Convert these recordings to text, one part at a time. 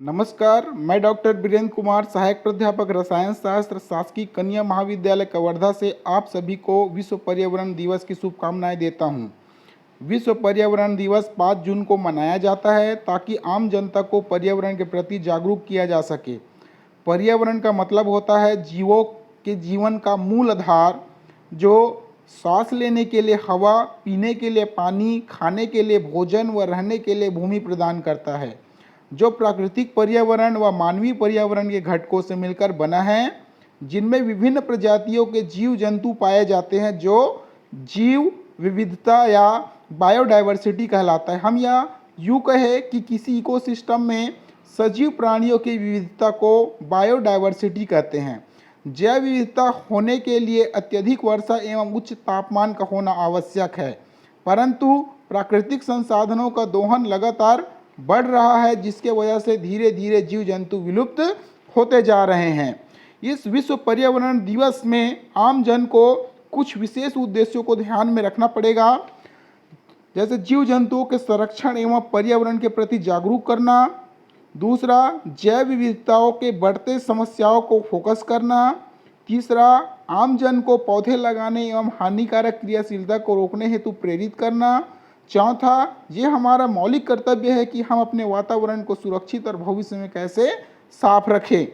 नमस्कार, मैं डॉक्टर बीरेंद्र कुमार, सहायक प्राध्यापक रसायन शास्त्र, शासकीय कन्या महाविद्यालय कवर्धा से आप सभी को विश्व पर्यावरण दिवस की शुभकामनाएं देता हूं। विश्व पर्यावरण दिवस 5 जून को मनाया जाता है ताकि आम जनता को पर्यावरण के प्रति जागरूक किया जा सके। पर्यावरण का मतलब होता है जीवों के जीवन का मूल आधार, जो सांस लेने के लिए हवा, पीने के लिए पानी, खाने के लिए भोजन व रहने के लिए भूमि प्रदान करता है, जो प्राकृतिक पर्यावरण व मानवीय पर्यावरण के घटकों से मिलकर बना है, जिनमें विभिन्न प्रजातियों के जीव जंतु पाए जाते हैं, जो जीव विविधता या बायोडायवर्सिटी कहलाता है। हम या यूँ कहें कि किसी इकोसिस्टम में सजीव प्राणियों की विविधता को बायोडायवर्सिटी कहते हैं। जैव विविधता होने के लिए अत्यधिक वर्षा एवं उच्च तापमान का होना आवश्यक है, परंतु प्राकृतिक संसाधनों का दोहन लगातार बढ़ रहा है, जिसके वजह से धीरे धीरे जीव जंतु विलुप्त होते जा रहे हैं। इस विश्व पर्यावरण दिवस में आम जन को कुछ विशेष उद्देश्यों को ध्यान में रखना पड़ेगा, जैसे जीव जंतुओं के संरक्षण एवं पर्यावरण के प्रति जागरूक करना। दूसरा, जैव विविधताओं के बढ़ते समस्याओं को फोकस करना। तीसरा, आम जन को पौधे लगाने एवं हानिकारक क्रियाशीलता को रोकने हेतु प्रेरित करना। चौथा, ये हमारा मौलिक कर्तव्य है कि हम अपने वातावरण को सुरक्षित और भविष्य में कैसे साफ रखें।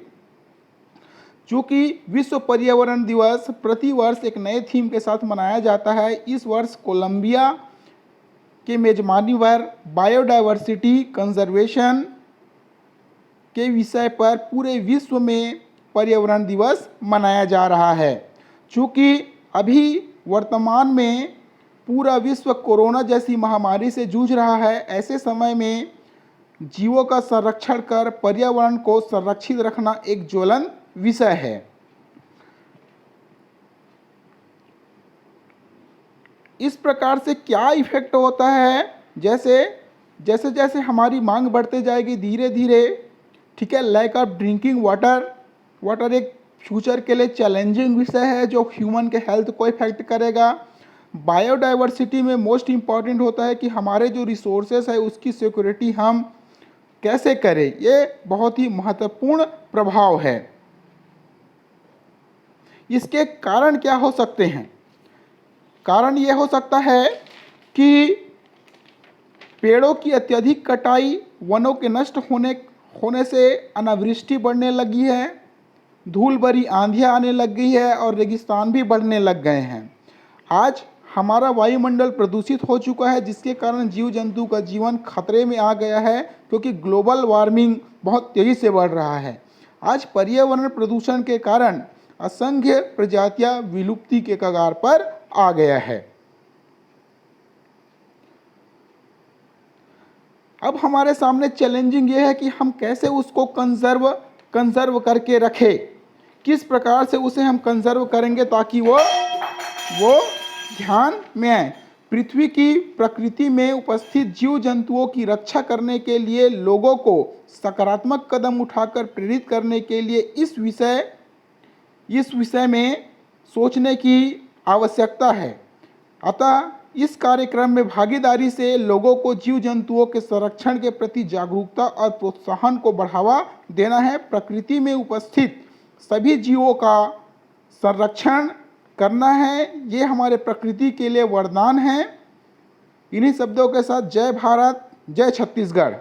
चूँकि विश्व पर्यावरण दिवस प्रतिवर्ष एक नए थीम के साथ मनाया जाता है, इस वर्ष कोलंबिया के मेजबानी पर बायोडायवर्सिटी कंजर्वेशन के विषय पर पूरे विश्व में पर्यावरण दिवस मनाया जा रहा है। चूँकि अभी वर्तमान में पूरा विश्व कोरोना जैसी महामारी से जूझ रहा है, ऐसे समय में जीवों का संरक्षण कर पर्यावरण को संरक्षित रखना एक ज्वलंत विषय है। इस प्रकार से क्या इफेक्ट होता है, जैसे जैसे हमारी मांग बढ़ते जाएगी धीरे धीरे, ठीक है, लैक ऑफ ड्रिंकिंग वाटर एक फ्यूचर के लिए चैलेंजिंग विषय है जो ह्यूमन के हेल्थ को इफेक्ट करेगा। बायोडाइवर्सिटी में मोस्ट इम्पॉर्टेंट होता है कि हमारे जो रिसोर्सेस है उसकी सिक्योरिटी हम कैसे करें, ये बहुत ही महत्वपूर्ण प्रभाव है। इसके कारण क्या हो सकते हैं? कारण ये हो सकता है कि पेड़ों की अत्यधिक कटाई, वनों के नष्ट होने से अनावृष्टि बढ़ने लगी है, धूल भरी आंधियाँ आने लग गई है और रेगिस्तान भी बढ़ने लग गए हैं। आज हमारा वायुमंडल प्रदूषित हो चुका है, जिसके कारण जीव जंतु का जीवन खतरे में आ गया है, क्योंकि ग्लोबल वार्मिंग बहुत तेज़ी से बढ़ रहा है। आज पर्यावरण प्रदूषण के कारण असंख्य प्रजातियां विलुप्ति के कगार पर आ गया है। अब हमारे सामने चैलेंजिंग ये है कि हम कैसे उसको कंजर्व करके रखें, किस प्रकार से उसे हम कंजर्व करेंगे ताकि वो ध्यान में आए। पृथ्वी की प्रकृति में उपस्थित जीव जंतुओं की रक्षा करने के लिए लोगों को सकारात्मक कदम उठाकर प्रेरित करने के लिए इस विषय में सोचने की आवश्यकता है। अतः इस कार्यक्रम में भागीदारी से लोगों को जीव जंतुओं के संरक्षण के प्रति जागरूकता और प्रोत्साहन को बढ़ावा देना है। प्रकृति में उपस्थित सभी जीवों का संरक्षण करना है, ये हमारे प्रकृति के लिए वरदान है। इन्हीं शब्दों के साथ जय भारत, जय छत्तीसगढ़।